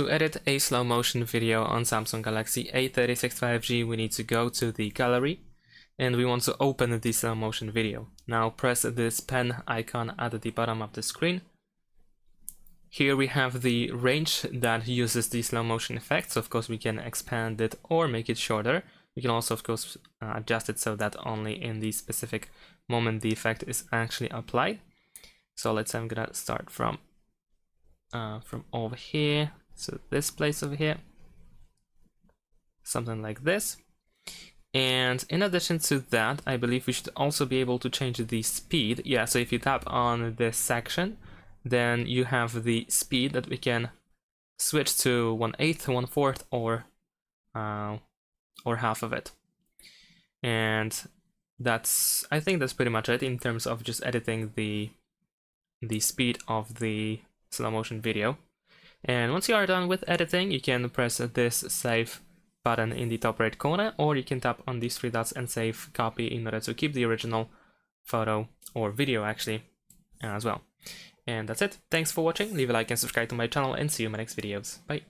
To edit a slow motion video on Samsung Galaxy A36 5G, we need to go to the gallery and we want to open the slow motion video. Now press this pen icon at the bottom of the screen. Here we have the range that uses the slow motion effect, so of course we can expand it or make it shorter. We can also of course adjust it so that only in the specific moment the effect is actually applied. So let's say I'm gonna start from over here. So this place over here, something like this. And in addition to that, I believe we should also be able to change the speed. Yeah, so if you tap on this section, then you have the speed that we can switch to 1/8, 1/4, or half of it. And I think that's pretty much it in terms of just editing the speed of the slow motion video. And once you are done with editing, you can press this save button in the top right corner, or you can tap on these three dots and save copy in order to keep the original photo or video actually as well. And that's it. Thanks for watching. Leave a like and subscribe to my channel, and see you in my next videos. Bye.